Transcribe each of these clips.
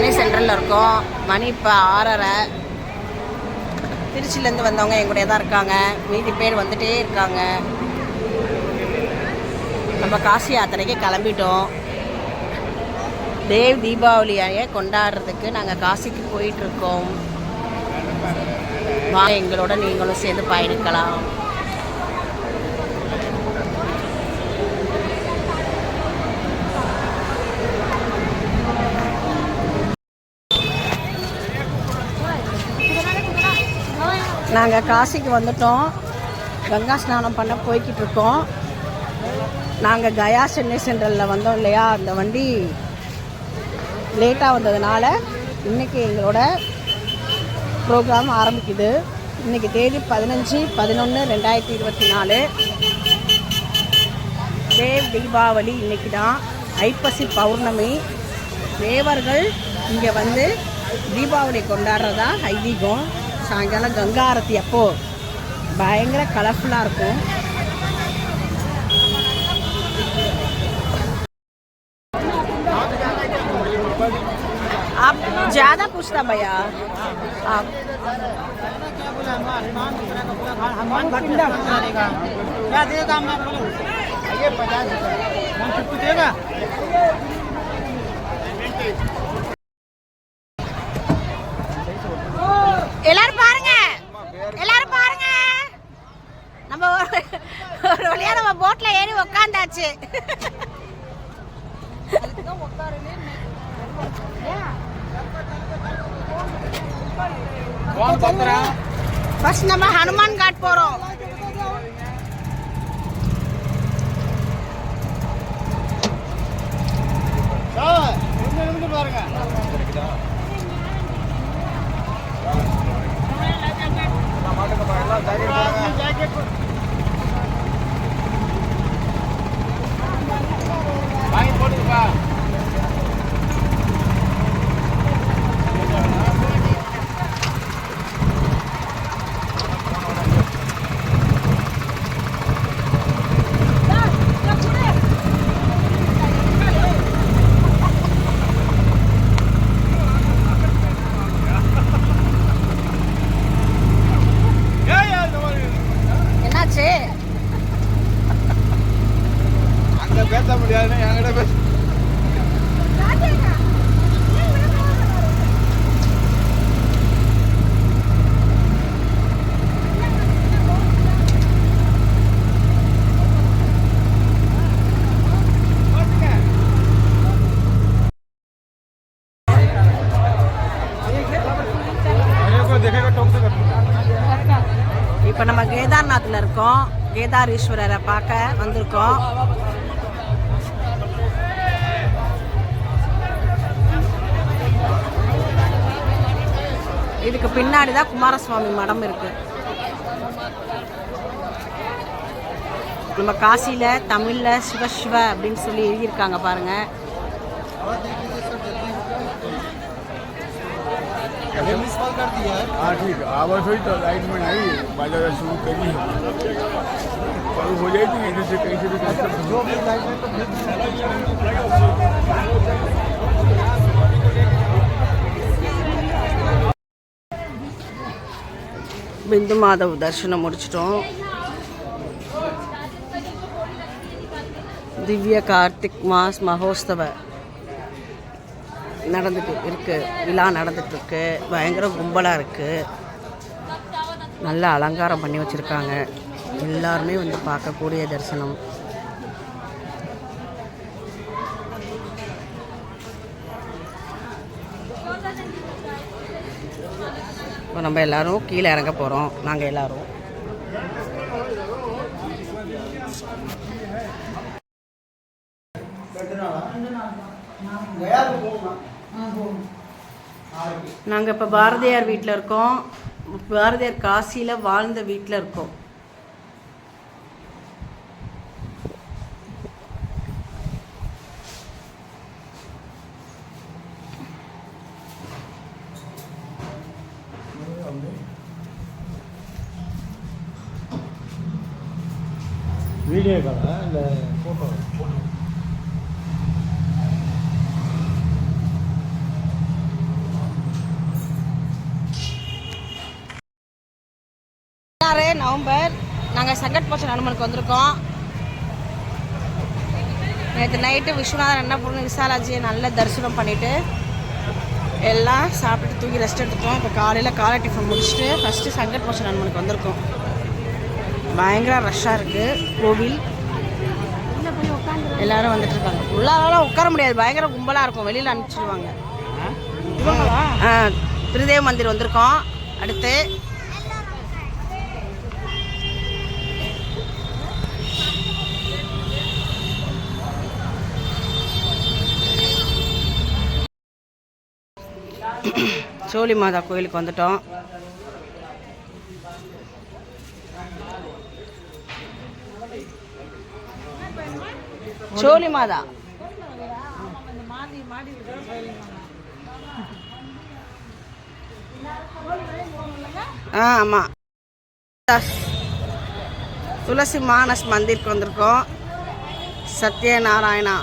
சென்னை சென்ட்ரலில் இருக்கோம். மணி இப்போ 6:30. திருச்சியிலேருந்து வந்தவங்க எங்களுடைய தான் இருக்காங்க. மீதி பேர் வந்துகிட்டே இருக்காங்க. நம்ம காசி யாத்திரைக்கு கிளம்பிட்டோம். தேவ் தீபாவளியை கொண்டாடுறதுக்கு நாங்கள் காசிக்கு போயிட்டுருக்கோம். வாங்க, எங்களோட நீங்களும் சேர்ந்து பயணிக்கலாம். நாங்கள் காசிக்கு வந்துட்டோம். கங்கா ஸ்நானம் பண்ண போய்கிட்டு இருக்கோம். நாங்கள் கயா சென்னை சென்ட்ரலில் வந்தோம் இல்லையா, அந்த வண்டி லேட்டாக வந்ததுனால இன்றைக்கி எங்களோட ப்ரோக்ராம் ஆரம்பிக்குது. இன்றைக்கி தேதி 15/11/2024. தேவ் தீபாவளி இன்றைக்கி தான். ஐப்பசி பௌர்ணமி. தேவர்கள் இங்கே வந்து தீபாவளி கொண்டாடுறதா ஐதீகம். சாயங்காலம் கங்கா ஆரத்தி அப்போ பயங்கர கலர்ஃபுல்லாக இருக்கும். आप ज़्यादा पूछता भैया आप क्या देगा? मैं ये 50 देगा. எல்லாரும் பாருங்க, எல்லாரும் பாருங்க. நம்ம ஒரு வழியா நம்ம போட்ல ஏறி உக்காந்தாச்சு. ஃபர்ஸ்ட் நம்ம ஹனுமான் காட் போறோம். பாருங்க. வாங்கி போட்டுப்பா. பேச முடியாது என்கிட்ட பேச. இப்போ நம்ம கேதார்நாத்தில் இருக்கோம். கேதாரீஸ்வரரை பார்க்க வந்திருக்கோம். இதுக்கு பின்னாடி தான் குமாரசுவாமி மடம் இருக்கு. நம்ம காசியில் தமிழில் சிவ அப்படின்னு சொல்லி எழுதியிருக்காங்க பாருங்க. பிந்து மாதவ் தரிசனம் முடிச்சிட்டோம். திவ்ய கார்த்திக் மாஸ் மகோத்சவ நடந்துட்டு இருக்கு. விழா நடந்துட்டு இருக்கு. பயங்கர கும்பலாக இருக்கு. நல்லா அலங்காரம் பண்ணி வச்சிருக்காங்க. எல்லாருமே வந்து பார்க்கக்கூடிய தரிசனம். இப்போ நம்ம எல்லோரும் கீழே இறங்க போகிறோம். நாங்கள் எல்லோரும் நாங்கள் இப்போ பாரதியார் வீட்டில் இருக்கோம். பாரதியார் காசியில் வாழ்ந்த வீட்டில் இருக்கோம். வீடியோ காலா இல்லை ஃபோட்டோ? நாங்கள் சங்கட் மோச்சன் ஹனுமனுக்கு வந்திருக்கோம். நேற்று நைட்டு விஸ்வநாதன் என்ன பண்ணணும், விசாலாஜியை நல்லா தரிசனம் பண்ணிவிட்டு எல்லாம் சாப்பிட்டுட்டு தூங்கி ரெஸ்ட் எடுத்துட்டோம். இப்போ காலையில் காலை டிஃபன் முடிச்சுட்டு ஃபஸ்ட்டு சங்கட் மோச்சன் ஹனுமனுக்கு வந்திருக்கோம். பயங்கர ரஷ்ஷாக இருக்குது கோவில். எல்லோரும் வந்துட்டுருக்காங்க. உள்ளாரெல்லாம் உட்கார முடியாது, பயங்கர கும்பலாக இருக்கும். வெளியில் அனுப்பிச்சிடுவாங்க. திருதேவ மந்திர் வந்திருக்கோம். அடுத்து சோழி மாதா கோயிலுக்கு வந்துட்டோம். சோழி மாதா ஆமாம். துளசி மானஸ் மந்திருக்கு வந்திருக்கோம். சத்யநாராயணா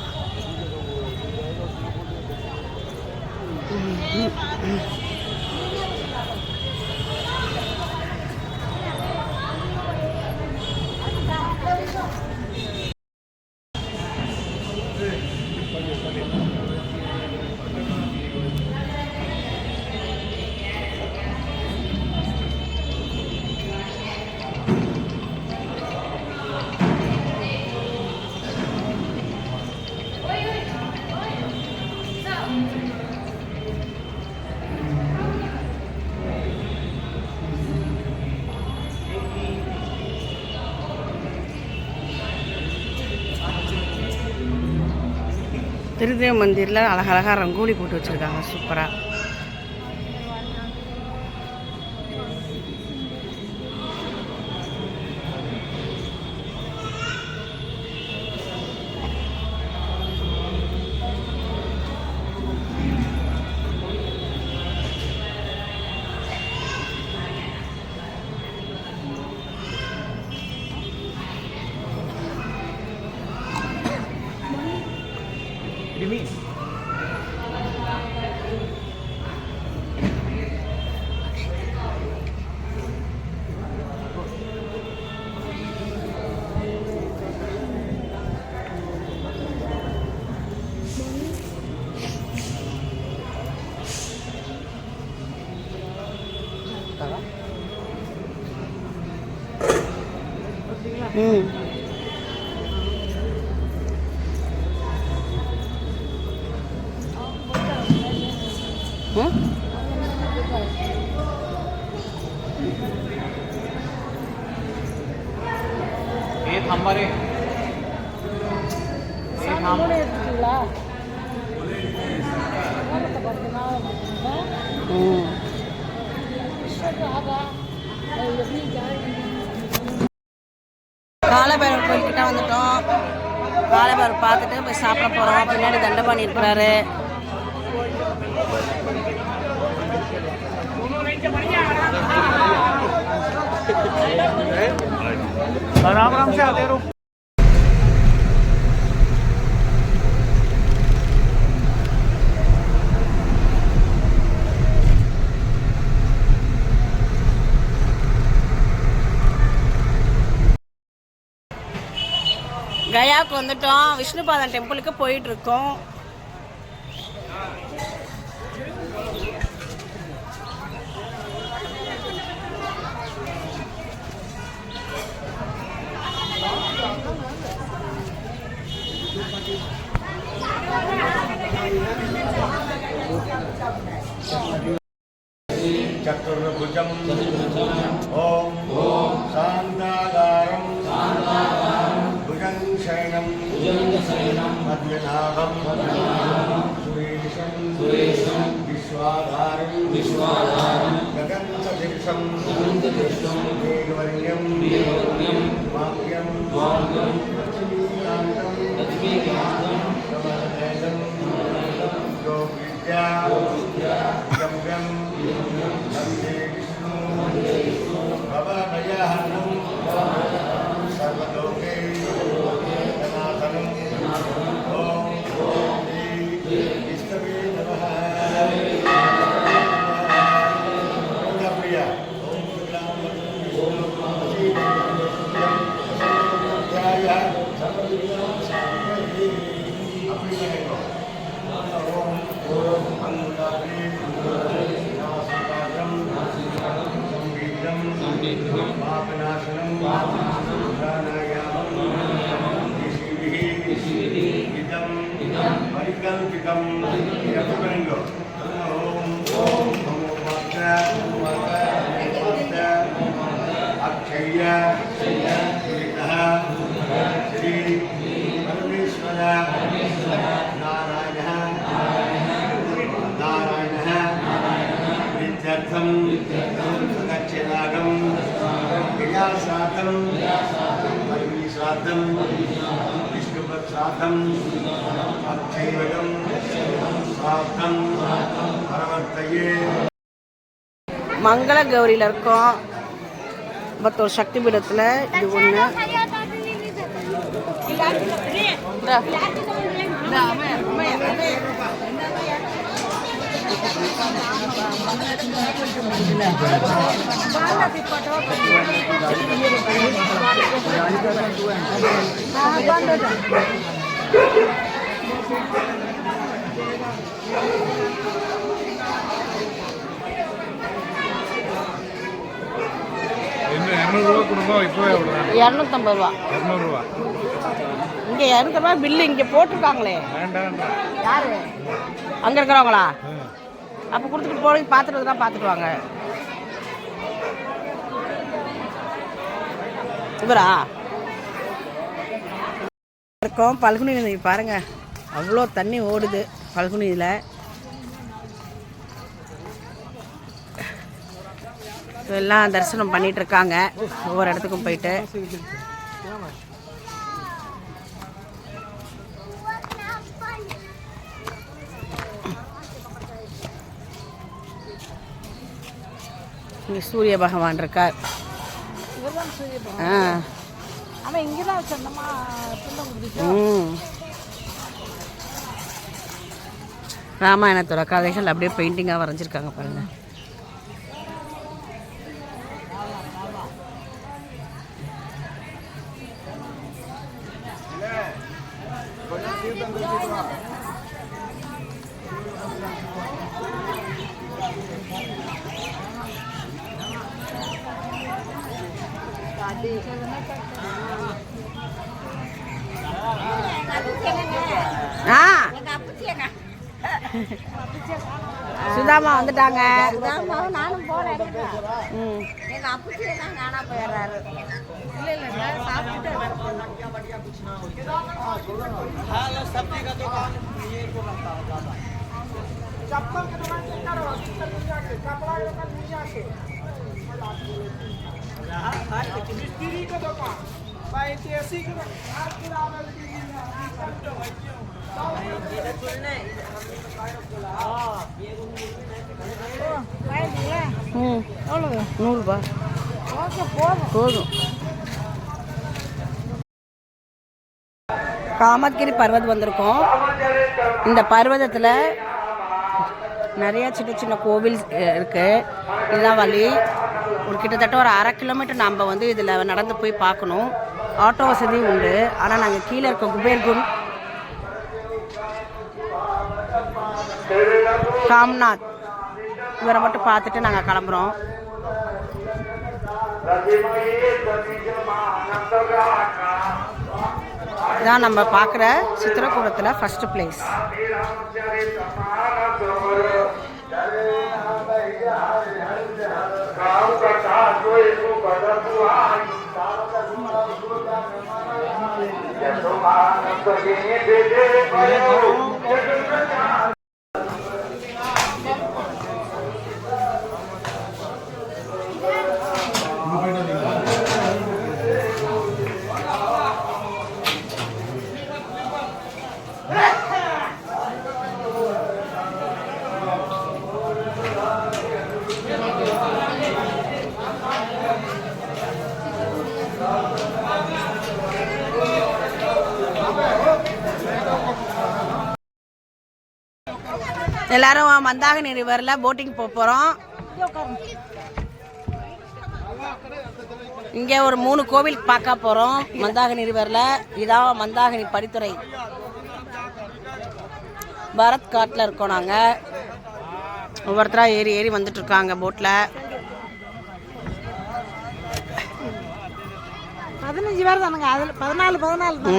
திருதேவ மந்திரில் அழகழகாக ரங்கோலி போட்டு வச்சுருக்காங்க, சூப்பராக. காலபைரவர் கோயில்கிட்ட வந்துட்டோம். காலபைரவர் பார்த்துட்டு போய் சாப்பிட போகிறோம். பின்னாடி தண்டபாணி இருக்கிறாரு. आराम से आते रहो. கயாவுக்கு வந்துட்டோம். விஷ்ணுபாதன் டெம்பிளுக்கு போயிட்டு இருக்கோம். चतुर्भुजं ओम शांताकारं भुजं शयनं पद्मनाभं सुरेशं विश्वाधारं गगनसदृशं मेघवर्ण्यं माप्यं लक्ष्मीकान्तं कमलनयनं योगिद्या गम्यं वन्दे विष्णु भवभयहरणं सर्वलोके सनातनं ॐ श्री विष्णवे नमः. प्रिया ओम पापनाशनं ऋषिभिः इदं परिकल्पितं यत्करणो ॐ अक्षय्य श्रीतः श्री परमेश्वर नारायणः विद्यार्थं गच्छेदागं क्रियासाधं परमेश्वराधं विष्णुपत्साधं अक्षय्यं साधं परवर्तये மங்கள கௌரியில் இருக்கோம். பட் ஒரு சக்தி பீடத்தில் இது ஒன்று. ₹250. இங்கே ₹250 பில்லு இங்கே போட்டிருக்காங்களே. யாரு அங்கே இருக்கிறவங்களா? அப்போ கொடுத்துட்டு போய் பார்த்துட்டு தான் பார்த்துட்டு வாங்க. இவரா இருக்கோம் பல்குனி நதி பாருங்க, அவ்வளோ தண்ணி ஓடுது பல்குனியில். எல்லாம் தரிசனம் பண்ணிட்டு இருக்காங்க ஒவ்வொரு இடத்துக்கும் போயிட்டு. இங்கே சூரிய பகவான் இருக்கார். ராமாயணத்தோட கதைகள் அப்படியே பெயிண்டிங்காக வரைஞ்சிருக்காங்க பாருங்க. சுதாமா வந்துட்டாங்க. நானும் போல எங்க அப்புச்சி எல்லாம் காணா போயிடுறாரு. ₹100 போதும். காமத்கிரி பர்வத் வந்திருக்கோம். இந்த பர்வதத்தில் நிறைய சின்ன சின்ன கோவில் இருக்குது. இதுதான் வழி. ஒரு கிட்டத்தட்ட ஒரு 1/2 கிலோமீட்டர் நம்ம இதில் நடந்து போய் பார்க்கணும். ஆட்டோ வசதி உண்டு. ஆனால் நாங்கள் கீழே இருக்க குபேர்குண்ட் காம்நாத் இவரை மட்டும் பார்த்துட்டு நாங்கள் கிளம்புறோம். இதான் நம்ம பார்க்குற சித்திரக்கூடத்தில் ஃபஸ்ட்டு பிளேஸ். எல்லாரும் மந்தாகினி ரிவரில் போட்டிங் போகிறோம். இங்கே ஒரு 3 கோவில் பார்க்க போகிறோம் மந்தாகினி ரிவரில். இதான் மந்தாகினி படித்துறை. பரத் காட்டில் இருக்கோம் நாங்கள். ஒவ்வொருத்தராக ஏறி ஏறி வந்துட்டுருக்காங்க போட்டில். 15 பேர் தானுங்க. அதில் 14 தான்.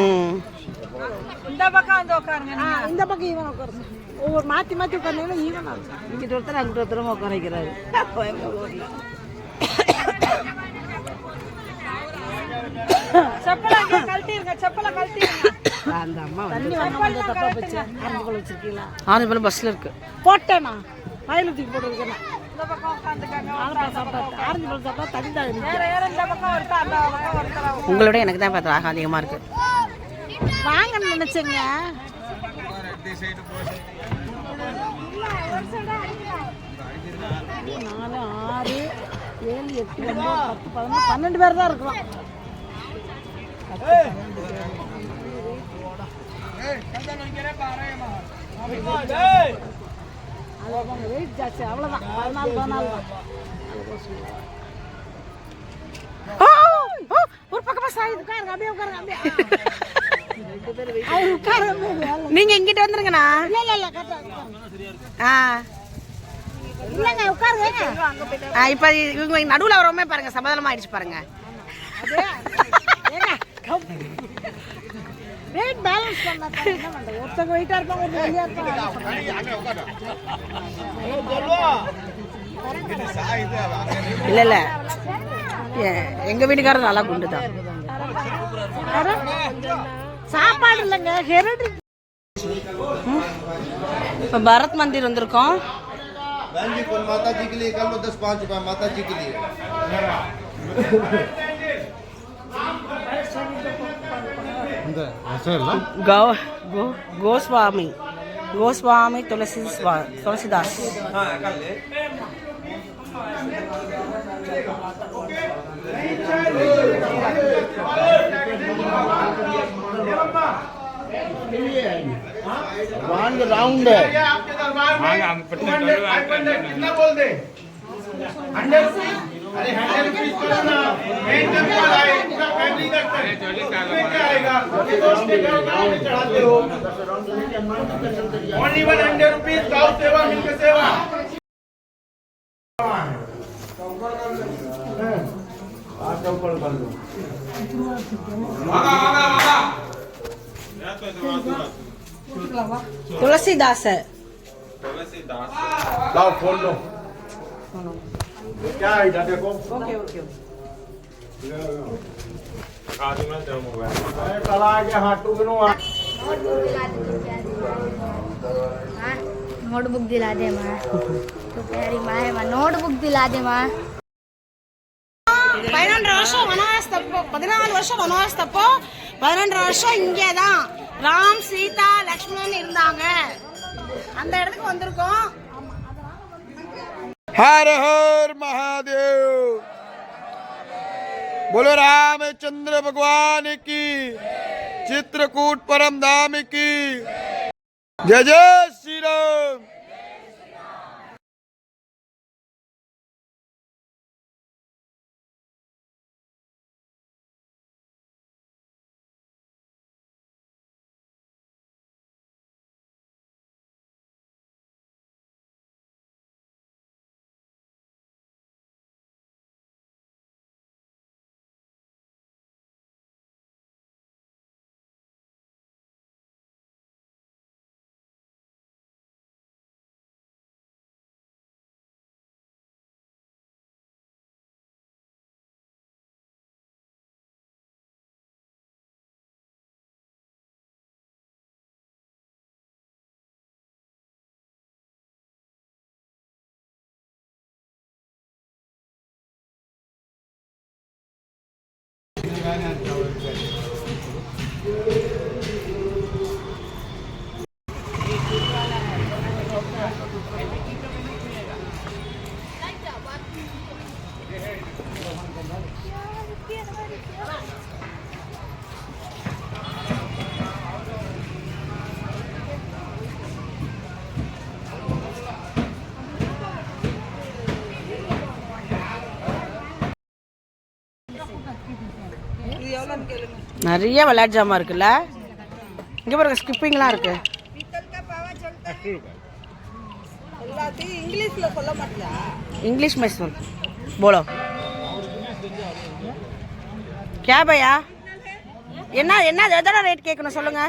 இந்த பக்கம் வந்து உட்காருங்க. இந்த பக்கம் ஈவன் உட்காருங்க. ஒவ்வொரு மாற்றி மாற்றி உட்காந்தீங்கன்னா ஈவனாக இருக்கும். இங்கிட்ட ஒருத்தர் அங்கிட்ட ஒருத்தரும் உட்கார வைக்கிறாரு. செப்பலை கழட்டிருங்க. செப்பலை கழட்டிருங்க. அந்த அம்மா வந்து தப்பா போச்சு. ஆரஞ்சு பழம் வச்சிருக்கீங்களா? ஆரஞ்சு பழம் பஸ்ல இருக்கு. போட்டேனா மயில தூக்கி போட்டுருக்கேன். இந்த பக்கம் உட்காந்துக்காங்க. ஆரஞ்சு பழம் சாப்பிட்டா தண்ணி தான். இந்த பக்கம் ஒருத்தா அந்த பக்கம் ஒருத்தரா. உங்களோட எனக்கு தான் பார்த்தா ஆக அதிகமா இருக்கு. வாங்கன்னு நினைச்சேங்க. 4 6 7 8 9 10 11 12 பேர் தான் இருக்கிறோம். வெயிட் ஜாஸ்தி அவ்வளோதான். 14 தான். ஒரு பக்கமா சாயுது. உட்காருங்க. அப்படியே உட்காருங்க. அப்படியே நீங்க இங்கிட்ட வந்துருங்கண்ணா. இல்ல இல்ல இல்லங்க உட்காருங்க. இப்ப இவங்க நடுவுல வரவுமே பாருங்க சமாதானமா ஆயிடுச்சு பாருங்க. வெயிட் பேலன்ஸ் பண்ணா என்ன பண்றது? ஒருத்தங்க வெயிட்டா இருப்பாங்க, ஒருத்தங்க வெளியா இருப்பாங்க. இல்ல இல்ல எங்க வீட்டுக்காரர் நல்லா குண்டுதான். சாப்பாடு இல்லைங்க. இப்ப பரத் மந்திர் வந்திருக்கோம். माता जी के लिए कर लो 10-5 रुपए माता जी के लिए। गोस्वामी तुलसीदास। राउंड है कितना बोल दे 100 रुपीज। अरे 100 रुपीज करो ना। पूरा फैमिली करता है। क्या आएगा? चढ़ाते हो ओनली 100 रुपीज। गाँव सेवा मिलकर सेवा। तुलसीदास है। लाओ खोल लो। क्या है इधर देखो। ओके ओके चला आगे हाटू बिनो। नोटबुक दिला दे माँ। तो प्यारी माँ है माँ। नोटबुक दिला दे माँ। 14 வருஷம் வனவாசத்தப்போ 14 வருஷம் வனவாசத்தப்போ 14 வருஷம் இங்கே தான் ராம் சீதா லக்ஷ்மணன் இருந்தாங்க. அந்த இடத்துக்கு வந்திருக்கோம். हर हर महादेव। बोलो रामचंद्र भगवान की, चित्रकूट परम धाम की जय जय श्री राम। நிறைய விளையாட்டு ஜாமான் இருக்குல்ல. இங்க பாருங்க ஸ்கிப்பிங்லாம் இருக்கு. इंग्लिश में सुन बोलो क्या भैया। என்ன எதோட ரேட் கேட்கணும் சொல்லுங்க.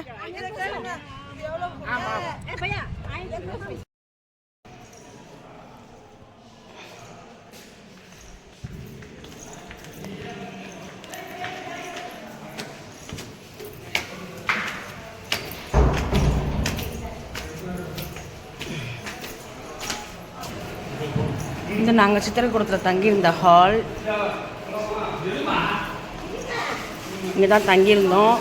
இது நாங்கள் சித்திரக்கூடத்தில் தங்கியிருந்த ஹால். இங்கே தான் தங்கியிருந்தோம்.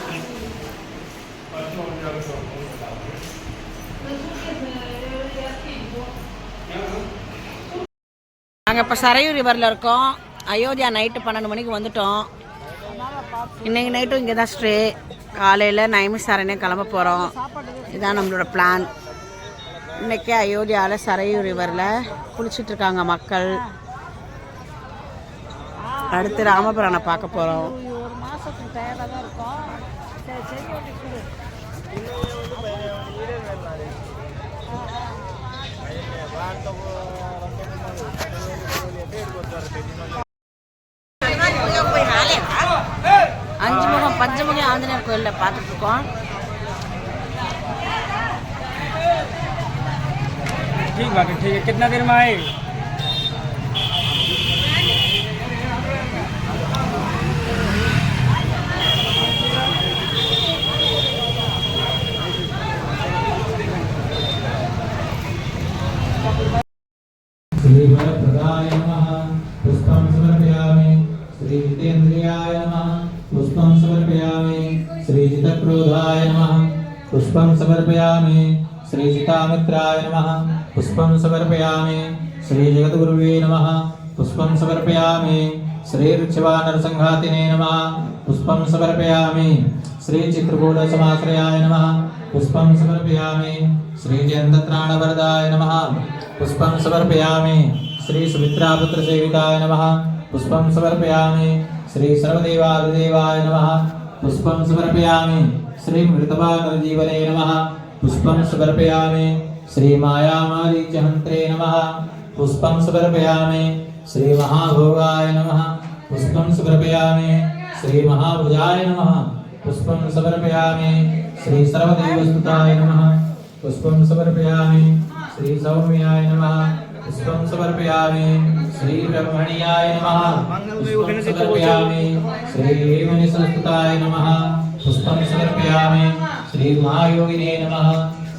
நாங்கள் இப்போ சரையூர் ரிவரில் இருக்கோம். அயோத்தியா நைட்டு 12 மணிக்கு வந்துட்டோம். இன்றைக்கி நைட்டும் இங்கே தான் ஸ்டே. காலையில் நைமிசாரனே கிளம்ப போகிறோம். இதுதான் நம்மளோட பிளான். இன்றைக்கி அயோத்தியாவில் சரையூர் ரிவரில் குளிச்சிட்ருக்காங்க மக்கள். அடுத்து ராமபுரானை பார்க்க போகிறோம். ஒரு மாதத்துக்கு தயாராக தான் இருக்கும். சரி அஞ்சுமுகம் பஞ்சமுகி ஆஞ்சநேயர் கோயிலில் பார்த்துட்ருக்கோம். ठीक बाकी ठीक है. कितना देर में आए? श्री वरप्रदाय नमः पुष्पं समर्पयामि. श्री जितेन्द्रियाय नमः पुष्पं समर्पयामि. श्री जितक्रोधाय नमः पुष्पं समर्पयामि. श्री जितामित्राय नमः पुष्पं समर्पयामि. श्री जगद्गुरुवे नमः पुष्पं समर्पयामि. श्री ऋक्षवानरसंघातिने नमः पुष्पं समर्पयामि. श्री चित्रकूटसमाश्रयाय नमः पुष्पं समर्पयामि. श्री जयन्तत्राणवरदाय नमः पुष्पं समर्पयामि. श्री सुमित्रापुत्रसेविताय नमः पुष्पं समर्पयामि. श्री सर्वदेवादिदेवाय नमः पुष्पं समर्पयामि. श्री मृतवानरजीवने नमः पुष्पं समर्पयामि. श्री मायामारीचहन्त्रे नमः पुष्पं समर्पयामि. श्री महाभोगाय नमः पुष्पं समर्पयामि. श्री महाभुजाय नमः पुष्पं समर्पयामि. श्री सर्वदेवस्तुताय नमः पुष्पं समर्पयामि. श्री सौम्याय नमः पुष्पं समर्पयामि. श्री ब्रह्मण्याय नमः पुष्पं समर्पयामि. श्री हेमनिसंस्तुताय नमः पुष्पं समर्पयामि. श्री महायोगिने नमः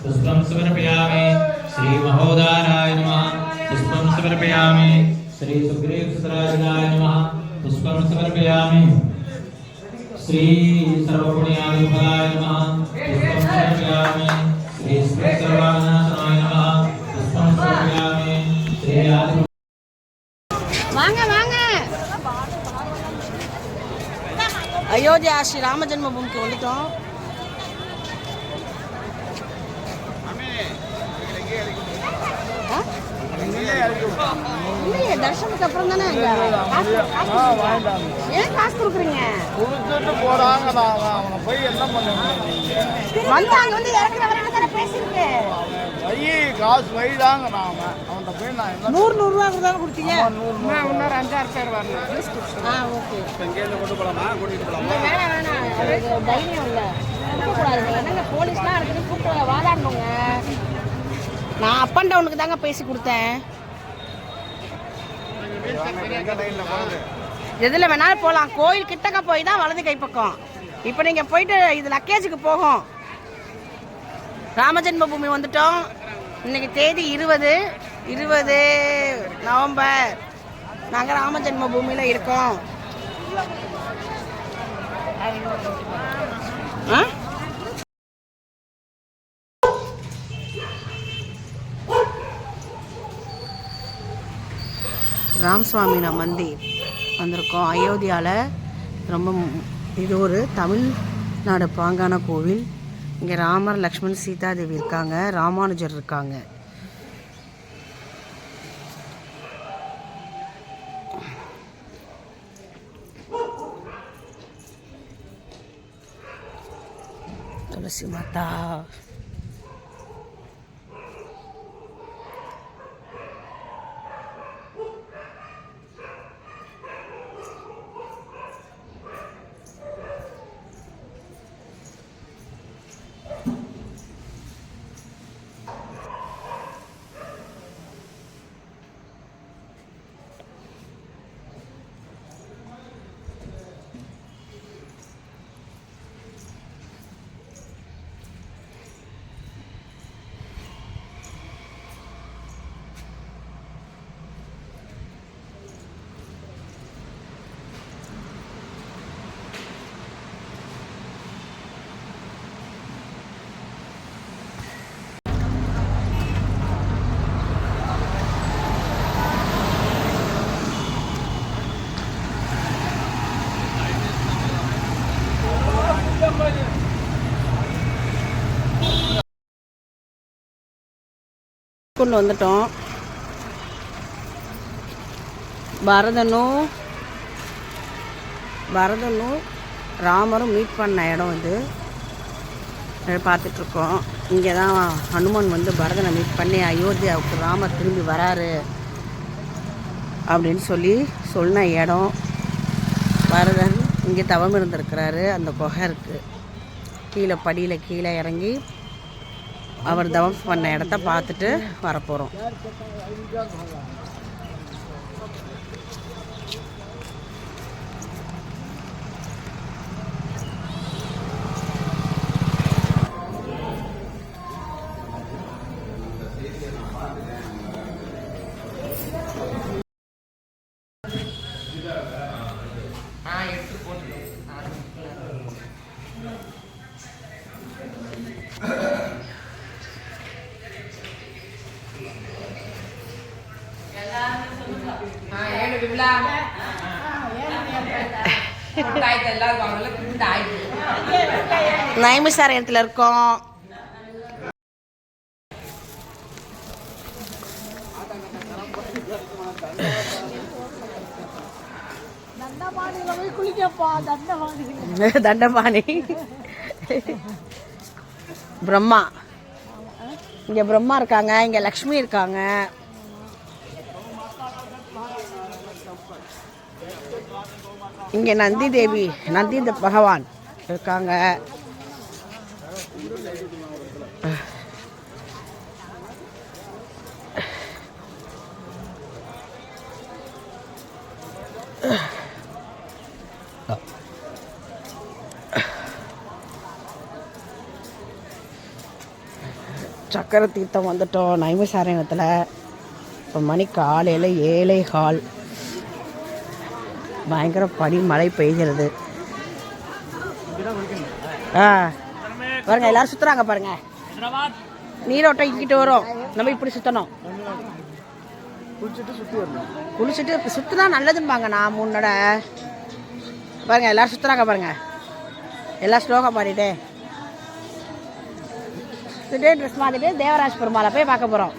पुष्पं समर्पयामि. श्री महोदाराय नमः पुष्पं समर्पयामि. श्री सुग्रीवसुतराजनाय नमः पुष्पं समर्पयामि. श्री सर्वपुण्याधिपदाय नमः पुष्पं समर्पयामि. श्री सर्वानाशनाय नमः पुष्पं समर्पयामि. श्री आदि வாங்க வாங்க. அயோத்தியா ஸ்ரீ ராம ஜென்மபூமிக்கு வந்துட்டோம். இல்லையே தர்ஷனுக்கு அப்புறம் தானே. ஏன் காசு கொடுக்குறீங்க? கொடுத்துட்டு போறாங்க. அவங்க போய் என்ன பண்ணுவாங்க? வந்து அங்க வந்து இறக்குற வரைக்கும் தானே பேசிருக்கு. காசு வைதாங்க. நாம அவன்கிட்ட போய் நான் என்ன 100 ரூபா தானே கொடுத்தீங்க. இன்னொரு 5-6 பேர் வரணும். ஓகே. இங்கேருந்து கொண்டு போலாமா? கூட்டிட்டு போலாமா? வேணாம் தைரியம் இல்லை. கூப்பிடக்கூடாது. என்னங்க போலீஸ்லாம் இருக்குது கூப்பிட்டு வாதாடணுங்க. நான் அப் அண்ட் டவுனுக்கு தாங்க பேசி கொடுத்தேன். எதில் வேணாலும் போகலாம். கோயில் கிட்டக்க போய் தான் வலது கை பக்கம். இப்போ நீங்கள் போயிட்டு இது லக்கேஜுக்கு போகும். ராமஜென்மபூமி வந்துட்டோம். இன்னைக்கு தேதி 20 நவம்பர். நாங்கள் ராமஜென்மபூமியில் இருக்கோம். ராமசுவாமி மந்திர் வந்திருக்கோம் அயோத்தியாவில். ரொம்ப இது ஒரு தமிழ்நாடு பாங்கான கோவில். இங்கே ராமர் லக்ஷ்மண் சீதாதேவி இருக்காங்க. ராமானுஜர் இருக்காங்க. துளசி மாதா. மேற்கொண்டு வந்துட்டோம். பரதனும் ராமரும் மீட் பண்ண இடம் இது பார்த்துட்ருக்கோம். இங்கே தான் ஹனுமான் வந்து பரதனை மீட் பண்ணி அயோத்தியாவுக்கு ராமர் திரும்பி வராரு அப்படின்னு சொன்ன இடம். பரதன் இங்கே தவம் இருந்திருக்கிறாரு. அந்த குகை இருக்குது, கீழே படியில் கீழே இறங்கி அவர் தவம் பண்ண இடத்த பார்த்துட்டு வரப்போகிறோம். நைமிசாரண்யத்தில் இருக்கோம். தண்டபாணி பிரம்மா, இங்க பிரம்மா இருக்காங்க, இங்க லக்ஷ்மி இருக்காங்க. இங்க நந்தி தேவி, நந்தி பகவான் இருக்காங்க. சக்கர தீர்த்தம் வந்துட்டோம் நைமிசாரண்யத்தில். இப்போ மணி காலையில் 7:15. பயங்கர பனி மழை பெய்கிறது. பாருங்க எல்லாரும் சுற்றுறாங்க பாருங்க. நீரோட்டம் இங்கிட்டு வரும், நம்ம இப்படி சுற்றணும். குளிச்சுட்டு சுற்றினா நல்லதும்பாங்க. நான் முன்னோட பாருங்க எல்லாரும் சுற்றுறாங்க பாருங்க. எல்லாம் ஸ்லோகம் பாடிட்டே ட்ரெஸ் மாற்றிட்டு தேவராஜ் பெருமாளை போய் பார்க்க போகிறோம்.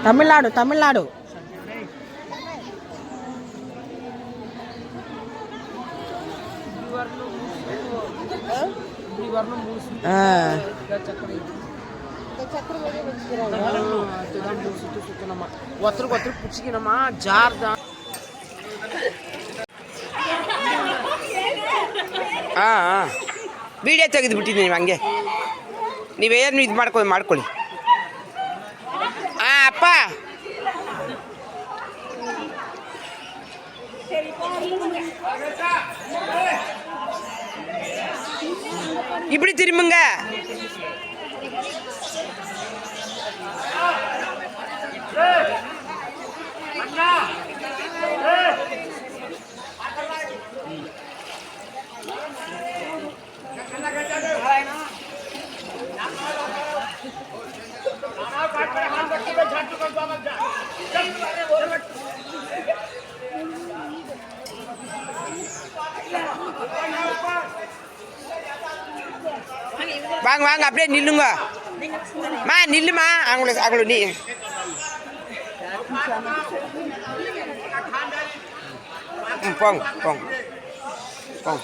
தமிழ்நாடு தமிழ்நாடு. ஒருத்தருக்கு பிடிச்சிக்கணுமா ஜார் தான். ವಿಡಿಯೋ ತೆಗೆದು ಬಿಟ್ಟಿದ್ದೀನಿ ಹಂಗೆ, ನೀವೇನು ಇದು ಮಾಡ್ಕೊಳ್ಳಿ. ಅಪ್ಪ இப்படி திரும்புங்க. வாங்க வாங்க அப்படியே நில்லுங்க. நில்லுமா, அவங்கள நீ போங்க போங்க போங்க.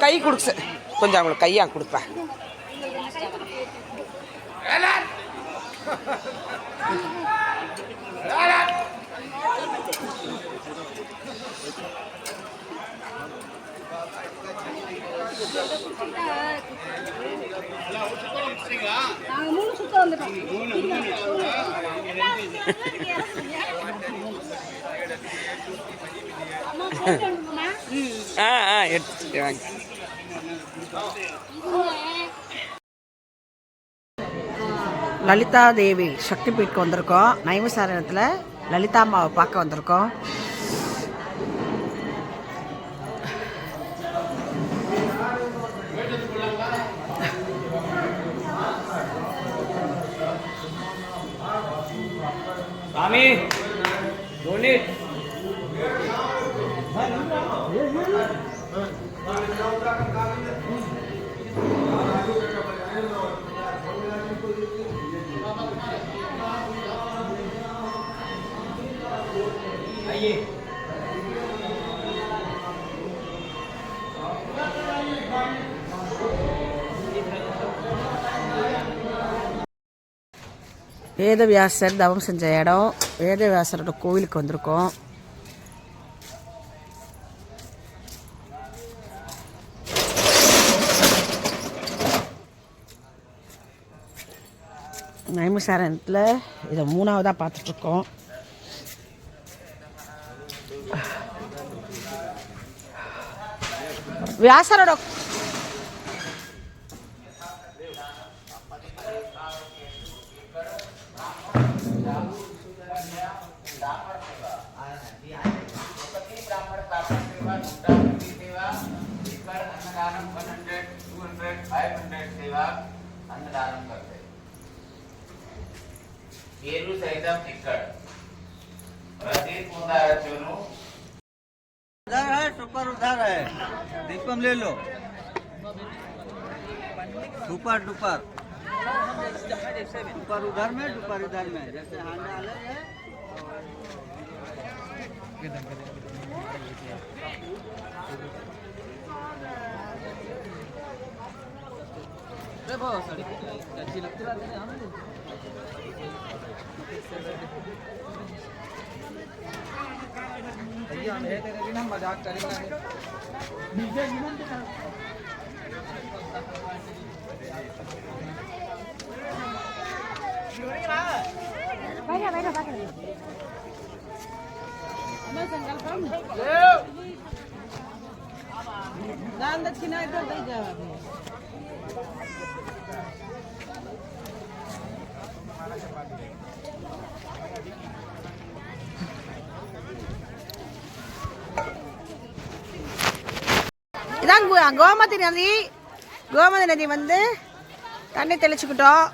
கை கொடுக்க கொஞ்சம் அவங்களுக்கு கையா கொடுப்பேன். எடுத்துட்டு வாங்க. லலிதா தேவி சக்தி பீட்க்கு வந்திருக்கோம் நைமிசாரண்யத்தில். லலிதா அம்மாவை பார்க்க வந்திருக்கோம். स्वामी डोनेट आइए வேதவியாசர் தவம் செஞ்ச இடம். வேதவியாசரோட கோவிலுக்கு வந்திருக்கோம். நைமிசாரத்தில் இதை 3ஆவதாக பார்த்துட்ருக்கோம். வியாசரோட उधर है सुपर, उधर है दीपम ले लो, सुपर डुपर सुपर उधर में, डुपर इधर में, जैसे हांडा अलग है। मजाक करेंगे दान दक्षिणा इधर दे जाओ. இதான் கோமதி நதி. கோமதி நதி வந்து தண்ணி தெளிச்சுக்கிட்டோம்.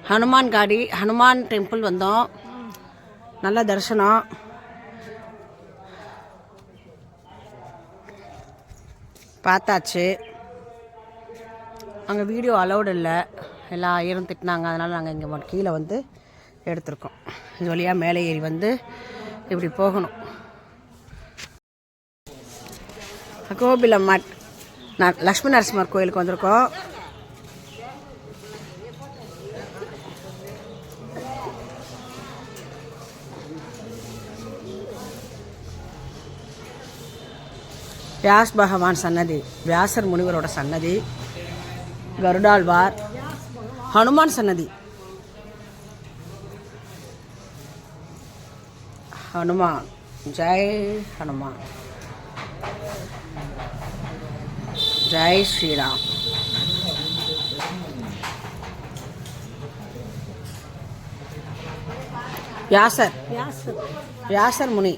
ஹனுமான் காடி, ஹனுமான் டெம்பிள் வந்தோம். நல்ல தரிசனம். பார்த்தாச்சு. அங்கே வீடியோ அலௌடு இல்லை, எல்லாம் ஐயரும் திட்டினாங்க. அதனால் நாங்கள் இங்கே மட்டும் கீழே வந்து எடுத்திருக்கோம். இது வழியாக மேலே ஏறி வந்து இப்படி போகணும். கோபிலம் லக்ஷ்மி நரசிம்மர் கோயிலுக்கு வந்திருக்கோம். வியாஸ் பகவான் சன்னதி, வியாசர் முனிவரோட சன்னதி, கருடாழ்வார், ஹனுமான் சன்னதி. ஹனுமான் ஜெய் ஹனுமான், ஜெய் ஸ்ரீராம். வியாசர் வியாசர் முனி.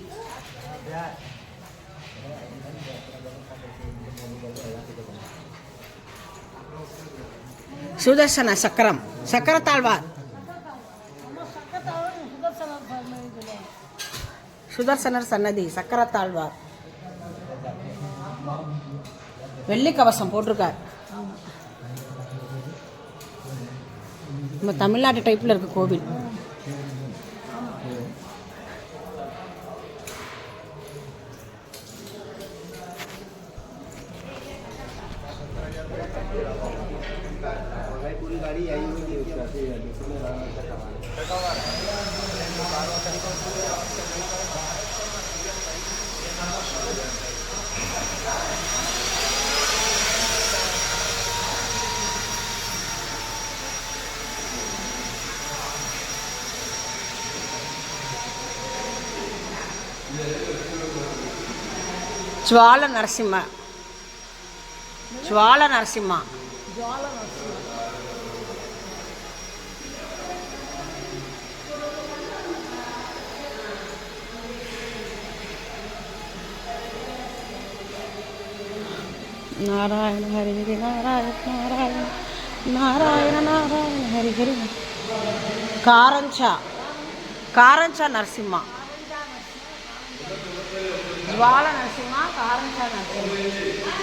சுதர்சன சக்கரம், சக்கரத்தாழ்வார், சுதர்சனர் சன்னதி, சக்கரத்தாழ்வார். வெள்ளி கவசம் போட்டிருக்கார். நம்ம தமிழ்நாட்டு டைப்பில் இருக்கு கோவில். पूरी गाड़ी आई हुई है उसका ஜுவால நரசிம்ம ஜுவால நரசிம்மா நாராயண ஹரி ஹரி நாராயண நாராயண நாராயண நாராயண ஹரி ஹரி. காரஞ்சா காரஞ்சா நரசிம்மா ஜுவால நரசிம்மா காரஞ்சா நரசிம்மா.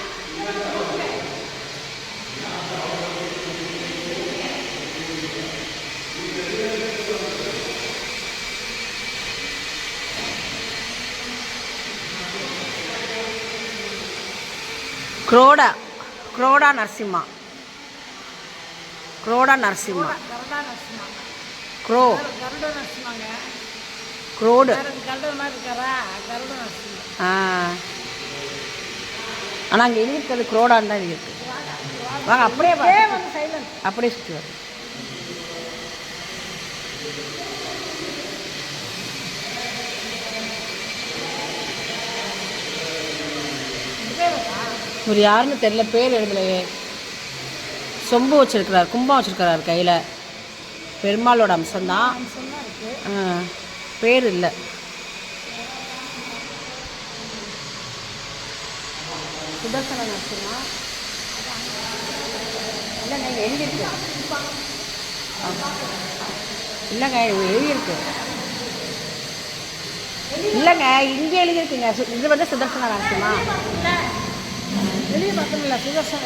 क्रोड़ा क्रोड़ा नरसिम्हा क्रोड़ा नरसिम्हा क्रो क्रोड ஆனால் அங்கே எழுதியிருக்கிறது குரோடான்னு தான் எழுதியிருக்கு. வாங்க அப்படியே அப்படியே சுற்றி வரும். இவர் யாருன்னு தெரியல, பேர் எழுதலையே. சொம்பு வச்சுருக்கிறார், கும்பம் வச்சுருக்கிறார் கையில். பெருமாளோட அம்சம்தான், பேர் இல்லை. சுதர்சன நரசிம்மா இல்லைங்க எழுதியிருக்கு. இல்லைங்க எழுதியிருக்கு. இல்லைங்க இங்கே எழுதியிருக்குங்க. இது வந்து சுதர்சன நரசிம்மா எழுதி பார்த்தோம்ல. சுதர்சன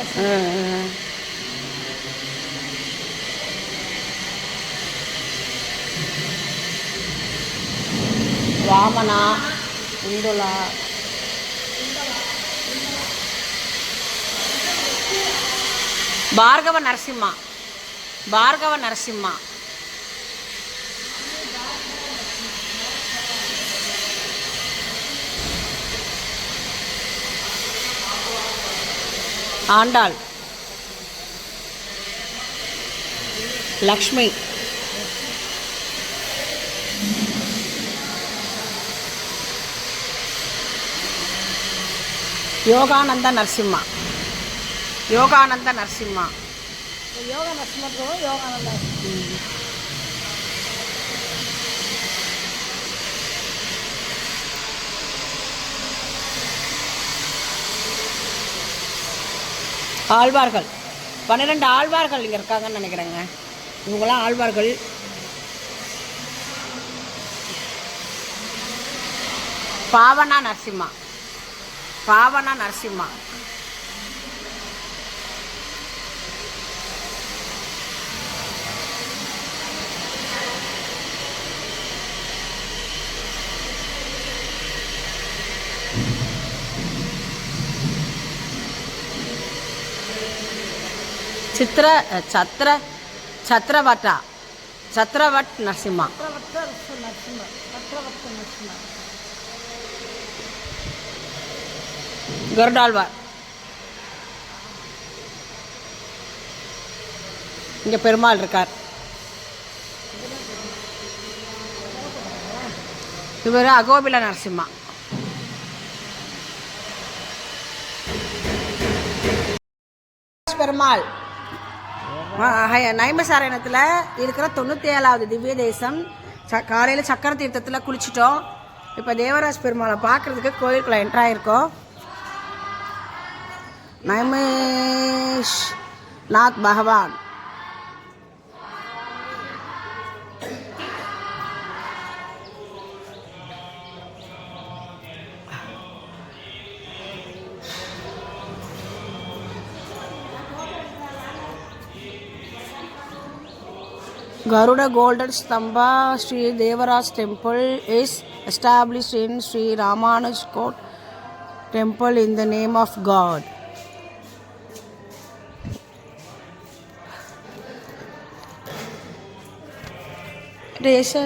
வாமனா இந்துலா பார்கவ நரசிம்மா பார்கவ நரசிம்மா ஆண்டாள் லக்ஷ்மி யோகானந்த நரசிம்மா யோகானந்த நரசிம்மா யோக நரசிம்மோ யோகானந்த. ஆழ்வார்கள் 12 ஆழ்வார்கள் இங்கே இருக்காங்கன்னு நினைக்கிறேங்க. இவங்களாம் ஆழ்வார்கள். பாவனா நரசிம்மா பாவனா நரசிம்மா சித்திர சத்திர சத்திரவட்டா சத்திரவட் நரசிம்மா கருடாழ்வார். இங்கே பெருமாள் இருக்கார். இவர் அகோபில நரசிம்மா. பெருமாள் நைமசாரணத்தில் இருக்கிற 97வது திவ்ய தேசம். காலையில் சக்கர தீர்த்தத்தில் குளிச்சிட்டோம். இப்போ தேவராஜ் பெருமாளை பார்க்குறதுக்கு கோயிலுக்குள்ளே என்ட்ராயிருக்கோம். நைமேஷ் நாத் பகவான் Garuda Golden Stamba Sri Devaraj Temple is established in Sri Ramanuj Court Temple in the name of God. Resha.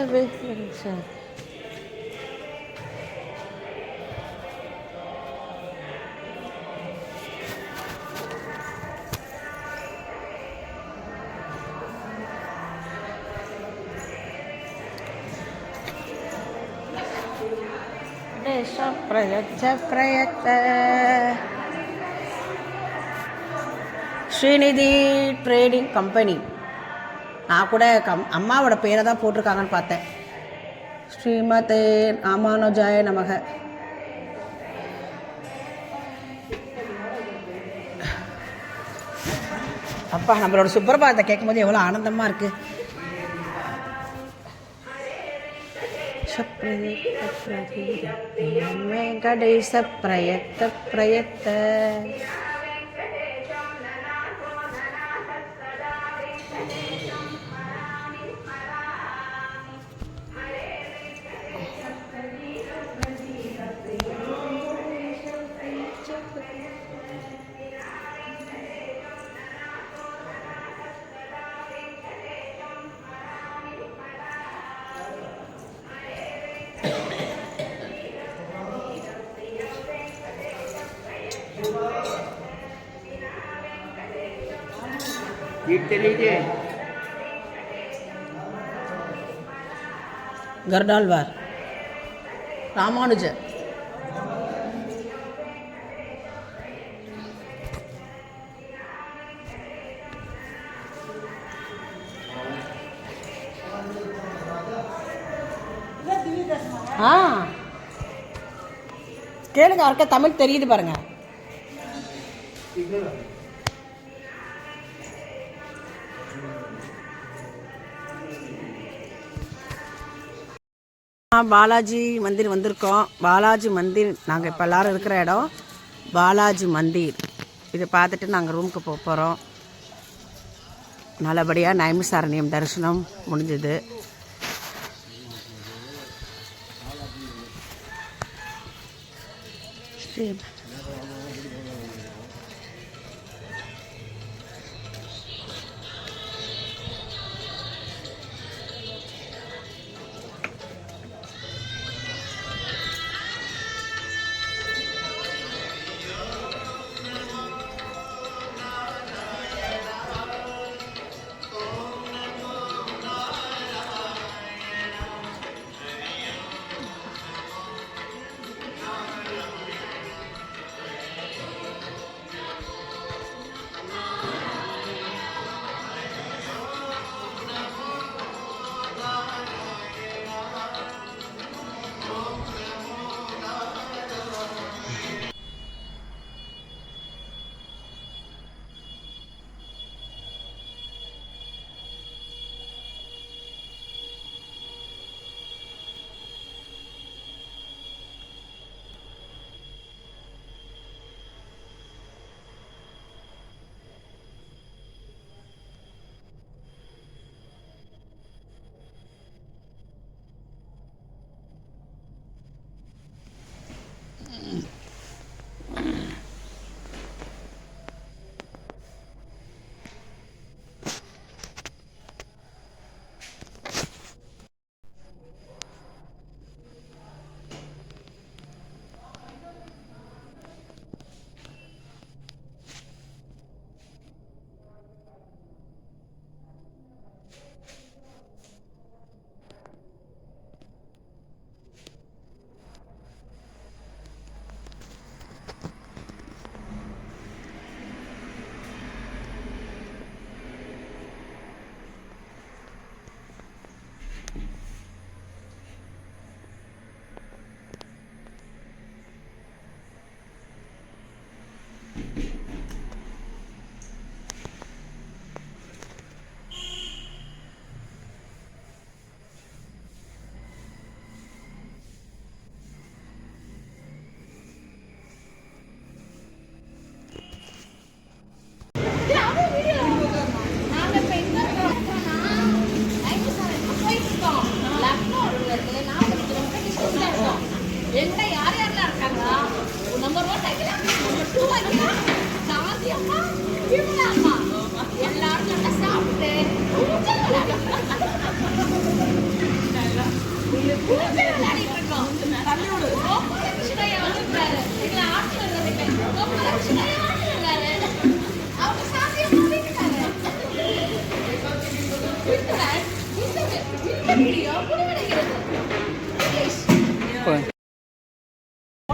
பிரயத்த பிரயத்த ஸ்ரீநிதி ட்ரேடிங் கம்பெனி. நான் கூட அம்மாவோட பேரை தான் போட்டிருக்காங்கன்னு பார்த்தேன். ஸ்ரீமதே ராமானுஜாய நமக. அப்பா நம்மளோட சுப்பிரபாதத்தை கேட்கும்போது எவ்வளோ ஆனந்தமாக இருக்குது. வெங்கடேச பிரயத்த பிரயத்த கருடாழ்வார் ராமானுஜர். கேளுங்க, அவருக்க தமிழ் தெரியுது பாருங்க. பாலாஜி மந்திர் வந்திருக்கோம். பாலாஜி மந்திர் நாங்கள் இப்போ எல்லோரும் இருக்கிற இடம் பாலாஜி மந்திர். இதை பார்த்துட்டு நாங்கள் ரூமுக்கு போக போகிறோம். நல்லபடியாக நைமிசாரண்யம் தரிசனம் முடிஞ்சது. Apa?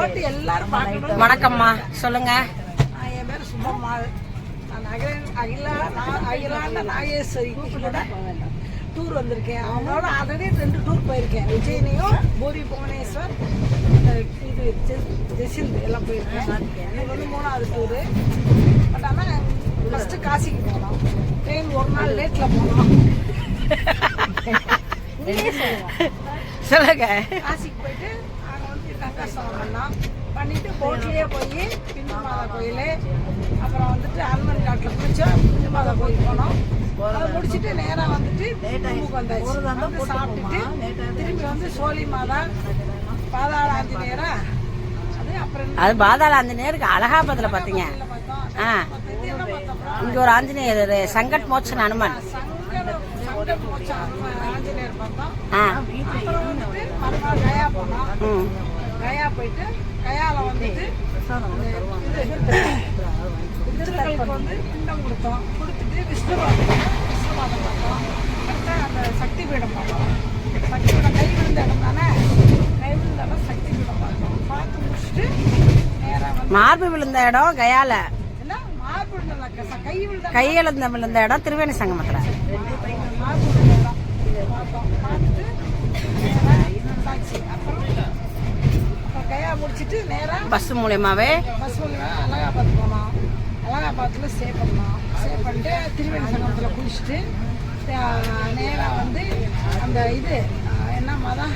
போட்டு எல்லாரும் பார்க்கணும். வணக்கம்மா, சொல்லுங்க. என் பேர் சுப்பம்மாள். நான் அகிலாண்ட நாகேஸ்வரி கூட டூர் வந்திருக்கேன். அவங்களோட ஆல்ரெடி 2 டூர் போயிருக்கேன். விஜயனையும் பூரி புவனேஸ்வர் இது ஜெசில் எல்லாம் போயிருக்கேன். இது வந்து 3வது டூரு. பட் ஆனால் ஃபஸ்ட்டு காசிக்கு போனோம். ட்ரெயின் ஒரு நாள் லேட்டில் போனோம். சொல்லுங்க. காசிக்கு போயிட்டு அங்கே வந்து கங்காஸ்தானம் பண்ணோம். பண்ணிட்டு போட்லேயே போய் பிந்து மாதா கோயில், அப்புறம் வந்துட்டு அனுமன் காட்டில் குளிச்சோம். பிந்து மாதா கோயில் போனோம். அதை முடிச்சுட்டு நேராக வந்துட்டு ரூமுக்கு வந்தாச்சு. வந்து சாப்பிட்டுட்டு திரும்பி வந்து சோழி மாதா, பாதாள ஆஞ்சநேயரா, அது பாதாள ஆஞ்சநேயருக்கு அலகாபாத்ல பாத்தீங்க. இங்க ஒரு ஆஞ்சநேயர் சங்கட் மோச்சன் அனுமன். ஆஞ்சநேயர் பார்த்தோம். அப்புறம் வந்துட்டு மறுநாள் கயா போனோம். கயா போயிட்டு கயால வந்துட்டு விருதுகளுக்கு வந்து பிண்டம் கொடுத்துட்டு விஷ்ணுவாதம் பார்த்தோம். கரெக்டாக அந்த சக்தி பீடம் பார்த்தோம். சக்தி பீடம் கை விழுந்த இடம் தானே, கை விழுந்த இடம் சக்தி பீடம் பார்த்தோம். பார்த்து முடிச்சுட்டு நேராக வந்து மார்பு விழுந்த இடம் கயால, என்ன மார்பு விழுந்த கையெழுந்த விழுந்த இடம் திருவேணி சங்கமத்துல. மார்பு விழுந்த இடம் பார்த்தோம். பார்த்துட்டு நேராக டாக்ஸி. அப்புறம் கயா முடிச்சுட்டு நேராக பஸ் மூலியமாவே அலகாபாத் போனோம். அலகாபாத்தில் ஸ்டே பண்ணோம். ஸ்டே பண்ணிட்டு திருவேணி சங்கமத்தில் குளிச்சுட்டு நேராக வந்து அந்த இது என்ன மாதம்,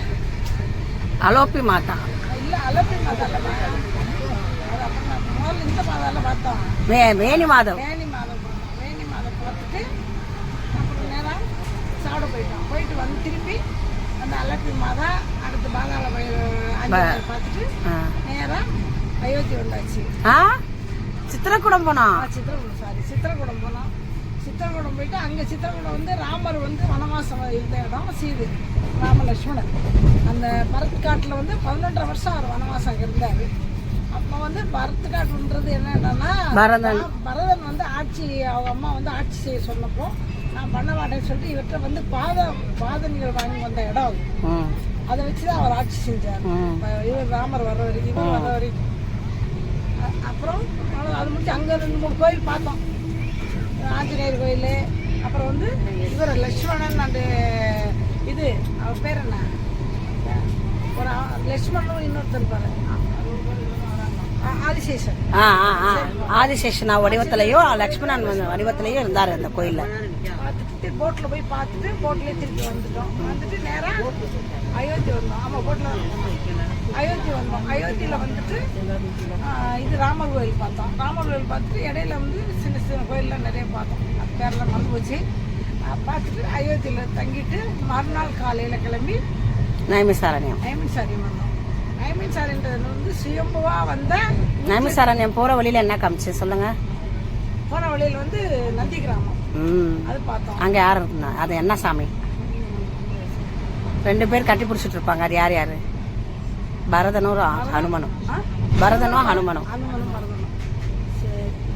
அலோப்பி மாதா இல்லை அலோப்பி மாதா இல்லை, அது அப்புறம் முதல்ல இந்த மாதாவில் பார்த்தோம். வேணி மாதம். வேணி மாதம் போனோம். வேணி மாதம் பார்த்துட்டு அப்புறம் நேராக சாப்பிட போயிட்டோம். போயிட்டு வந்து திருப்பி அந்த அலோப்பி மாதா அடுத்து பாதாள பார்த்துட்டு நேராக அயோத்தி வந்தாச்சு. சித்திரக்கூடம் போனோம். சித்திரக்கூடம் போனோம். சித்திரக்கூடம் போயிட்டு அங்கே சித்திரக்கூடம் வந்து ராமர் வந்து வனவாசம் இருந்த இடம். சீது ராம லட்சுமணன் அந்த பரத்காட்டில் வந்து 11.5 வருஷம் அவர் வனவாசம் இருந்தார். அப்போ வந்து பரத்காட்டுன்றது என்னன்னா பரதன் வந்து ஆட்சி, அவங்க அம்மா வந்து ஆட்சி செய்ய சொன்னப்போ நான் பண்ண மாட்டேன்னு சொல்லிட்டு இவர்கிட்ட வந்து பாதணிகள் வாங்கி வந்த இடம் அது. அதை வச்சுதான் அவர் ஆட்சி செஞ்சார். இவர் ராமர் வர்ற வரைக்கும், இவர் வர்ற வரைக்கும். அப்புறம் அது முடிச்சு அங்கே 2-3 கோயில் பார்த்தோம். ஆஞ்சநேயர் கோயில், அப்புறம் வந்து இவர் லட்சுமணன் அந்த இது அவர் பேர் என்ன, ஒரு லட்சுமணன் இன்னொருத்தர் இருப்பாரு, ஆதிசேஷன். ஆதிசேஷனா வடிவத்திலையோ லக்ஷ்மணன் வடிவத்திலையும் இருந்தாரு அந்த கோயில்ல. பார்த்துட்டு போட்டில் போய் பார்த்துட்டு போட்லேயே திருப்பி வந்துட்டோம். வந்துட்டு நேராக அயோத்தி வந்தோம். ஆமாம், போட்டில் அயோத்தி வந்தோம். அயோத்தியில் வந்துட்டு இது ராமர் கோயில் பார்த்தோம். ராமர் கோயில் பார்த்துட்டு இடையில வந்து சின்ன சின்ன கோயிலெலாம் நிறைய பார்த்தோம். அது பேரெல்லாம் மறந்து போச்சு. பார்த்துட்டு அயோத்தியில் தங்கிட்டு மறுநாள் காலையில் கிளம்பி நைமிசாரண்யம் வந்தோம். நைமிசாரண்யன்றது வந்து சுயம்புவா வந்த நைமிசாரண்யம் போற வழியில என்ன காமிச்சு சொல்லுங்க. போன வழியில் வந்து நந்தி கிராமம், அது பார்த்தோம். அங்க யார் இருந்தா, அது என்ன சாமி? 2 பேர் கட்டி பிடிச்சிட்டு இருப்பாங்க. அது யார் யாரு? பரதனும் ஹனுமனும். பரதனும் ஹனுமனும்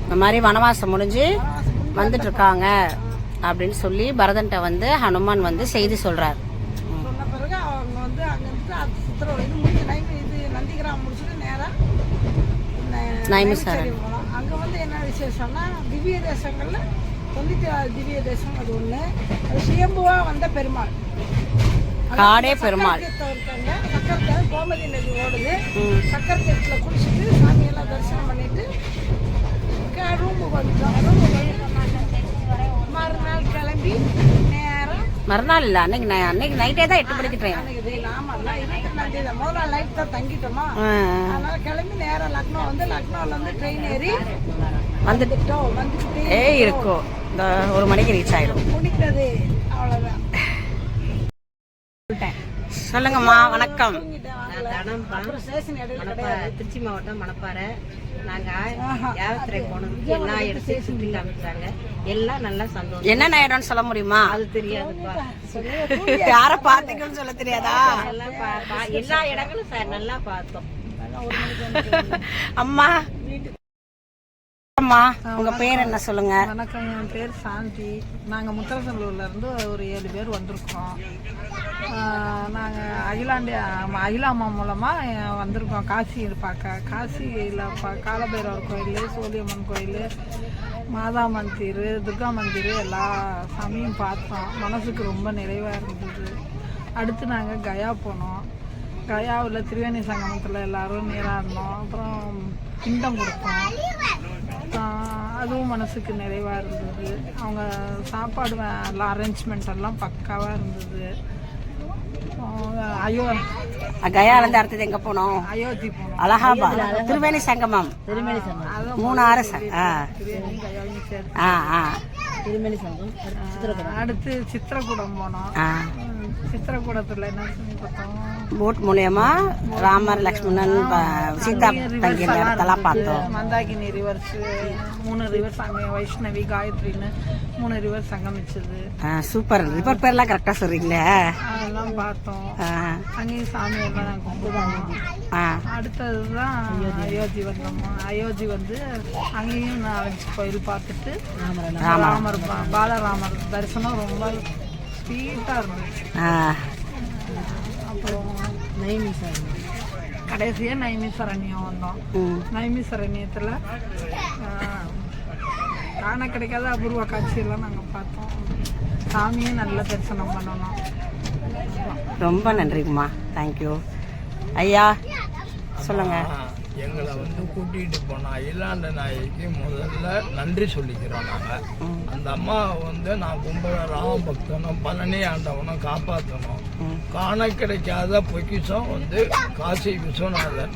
இந்த மாதிரி வனவாசம் முடிஞ்சு வந்துட்டு இருக்காங்க அப்படின்னு சொல்லி பரதன்ட்ட வந்து ஹனுமான் வந்து செய்தி சொல்றாரு. சொன்ன பிறகு அவங்க வந்து அங்கிருந்து இது நந்தி கிராமம் முடிச்சுட்டு நேராக நைமிசாரண்யம் போனோம். அங்கே வந்து என்ன விசேஷம்னா திவ்ய தேசங்கள்ல 96 திவ்ய தேசம் அது ஒன்று. அது சுயம்புவா வந்த பெருமாள், காடே பெருமாள் இருக்காங்க. சக்கரத்தை கோமதி நதி ஓடுது. சக்கரத்தீரத்துல குளிச்சுட்டு சாமியெல்லாம் தரிசனம் பண்ணிட்டு ரூமுக்கு வந்துட்டோம். மறுநாள் கிளம்பி நேரம், மறுநாள் இல்ல, அன்னைக்கு நைட்டே தான் 8 மணிக்கு ட்ரெயின். ஆமாம்ல 22ஆம் தேதி முதல் நாள் நைட் தான் தங்கிட்டோமா. அதனால கிளம்பி நேரம் லக்னோ வந்து லக்னோவில் வந்து ட்ரெயின் ஏறி வந்துட்டோம். வந்துட்டே இருக்கும். இந்த 1 மணிக்கு ரீச் ஆயிடும். முடிக்கிறது அவ்வளோதான். சொல்லுங்கம்மா. வணக்கம். திருச்சி மாவட்டம் மணப்பாறை. நாங்கள் யாத்திரை போனதுக்கு எல்லா இடத்தையும் சுற்றி காமிச்சாங்க. எல்லாம் நல்லா சந்தோஷம். என்னென்ன இடம்னு சொல்ல முடியுமா? அது தெரியாதுப்பா. யார பாத்தீங்கன்னு சொல்ல தெரியாதா? எல்லா இடங்களும் நல்லா பார்த்தோம். அம்மா அம்மா உங்க பேர் என்ன சொல்லுங்க? வணக்கம், என் பேர் சாந்தி. நாங்கள் முத்தரசனூர்ல இருந்து ஒரு 7 பேர் வந்திருக்கோம். நாங்கள் அகிலா அம்மா மூலமாக வந்திருக்கோம் காசி பார்க்க. காசியில் காலபைரவர் கோயில், சோழியம்மன் கோயில், மாதா மந்திர், துர்கா மந்திர் எல்லா சாமியும் பார்த்தோம். மனசுக்கு ரொம்ப நிறைவாக இருந்தது. அடுத்து நாங்கள் கயா போனோம். கயாவில் திரிவேணி சங்கமத்தில் எல்லோரும் நீராடினோம். அப்புறம் பிண்டம் கொடுத்தோம். அதுவும் மனசுக்கு நிறைவாக இருந்தது. அவங்க சாப்பாடு எல்லாம் அரேஞ்ச்மெண்ட் எல்லாம் பக்காவாக இருந்தது. கயாலேருந்து அடுத்தது எங்கே போனோம்? அயோத்தி போனோம். அலகாபாத், திரிவேணி சங்கமம், மூணாறு. அடுத்து சித்திரக்கூடம் போனோம். சித்திரக்கூடத்தில் என்ன செஞ்சு பார்த்தோம்? போட் மூலியமா ராமர், லக்ஷ்மணன், சீதா தங்கிய இடத்தெல்லாம் பார்த்தோம். மந்தாகினி ரிவர்ஸ், 3 ரிவர்ஸ் அங்கே வைஷ்ணவி, காயத்ரின்னு 3 ரிவர்ஸ் சங்கமிச்சது. சூப்பர். ரிவர் பேர்லாம் கரெக்டாக சொல்றீங்களே. அதெல்லாம் பார்த்தோம். அங்கேயும் சாமியெல்லாம் கும்பிடுவோம். அடுத்ததுதான் அயோத்தி வந்தோம். அயோத்தி வந்து அங்கேயும் 4 கோயில் பார்த்துட்டு ராமர், பாலராமர் தரிசனம் ரொம்ப ஸ்வீட்டாக இருந்துச்சு. அப்புறம் கடைசியாக நைமிசரண்யம் வந்தோம். நைமிசரண்யத்தில் காண கிடைக்காத அபூர்வ காட்சியெல்லாம் நாங்கள் பார்த்தோம். சாமியும் நல்ல தரிசனம் பண்ணணும். ரொம்ப நன்றிங்கம்மா. தேங்க்யூ. ஐயா சொல்லுங்க. எங்களை வந்து கூட்டிகிட்டு போன அகிலாண்ட நாயகிக்கு முதல்ல நன்றி சொல்லிக்கிறோம். நாங்கள் அந்த அம்மாவை வந்து நான் கும்பல ராமபக்தனும் பழனி ஆண்டவனும் காப்பாற்றணும். காண கிடைக்காத பொக்கிஷம் வந்து காசி விஸ்வநாதன்.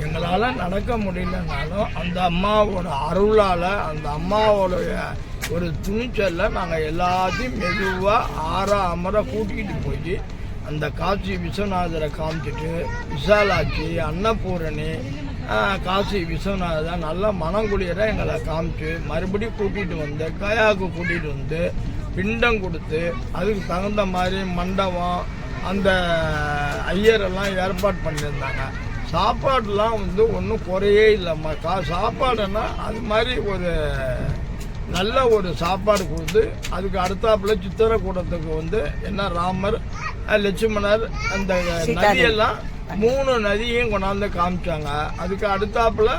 எங்களால் நடக்க முடியலனாலும் அந்த அம்மாவோட அருளால், அந்த அம்மாவோடைய ஒரு துணிச்சலில் நாங்கள் எல்லாத்தையும் மெதுவாக அமர கூட்டிகிட்டு போய் அந்த காசி விஸ்வநாதரை காமிச்சிட்டு விசாலாட்சி, அன்னபூரணி, காசி விஸ்வநாதர் நல்ல மனங்குளியரை எங்களை காமிச்சு மறுபடியும் கூட்டிகிட்டு வந்து கயாவுக்கு கூட்டிகிட்டு வந்து பிண்டம் கொடுத்து அதுக்கு தகுந்த மாதிரி மண்டபம் அந்த ஐயரெல்லாம் ஏற்பாடு பண்ணியிருந்தாங்க. சாப்பாடுலாம் வந்து ஒன்றும் குறையே இல்லைம்மா. சாப்பாடுன்னா அது மாதிரி ஒரு நல்ல ஒரு சாப்பாடு கொடுத்து அதுக்கு அடுத்தாப்புல சித்திரக்கூடத்துக்கு வந்து என்ன ராமர், லட்சுமணர், அந்த நதியெல்லாம் 3 நதியையும் கொண்டாந்து காமிச்சாங்க. அதுக்கு அடுத்தாப்புல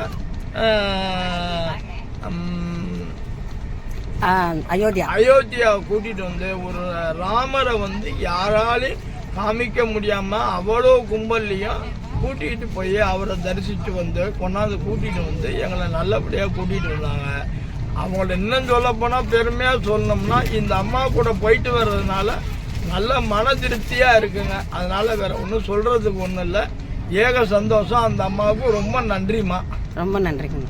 அயோத்தியாவை கூட்டிட்டு வந்து ஒரு ராமரை வந்து யாராலையும் காமிக்க முடியாம அவ்வளோ கும்பல்லையும் கூட்டிகிட்டு போய் அவரை தரிசித்து வந்து கொண்டாந்து கூட்டிகிட்டு வந்து எங்களை நல்லபடியாக கூட்டிகிட்டு வந்தாங்க. அவங்கள இன்னும் சொல்ல போனால் பெருமையாக சொல்லணும்னா இந்த அம்மா கூட போயிட்டு வர்றதுனால நல்ல மன திருப்தியாக இருக்குங்க. அதனால வேற ஒன்றும் சொல்கிறதுக்கு ஒன்றும் இல்லை. ஏக சந்தோஷம். அந்த அம்மாவுக்கு ரொம்ப நன்றிம்மா. ரொம்ப நன்றிங்க.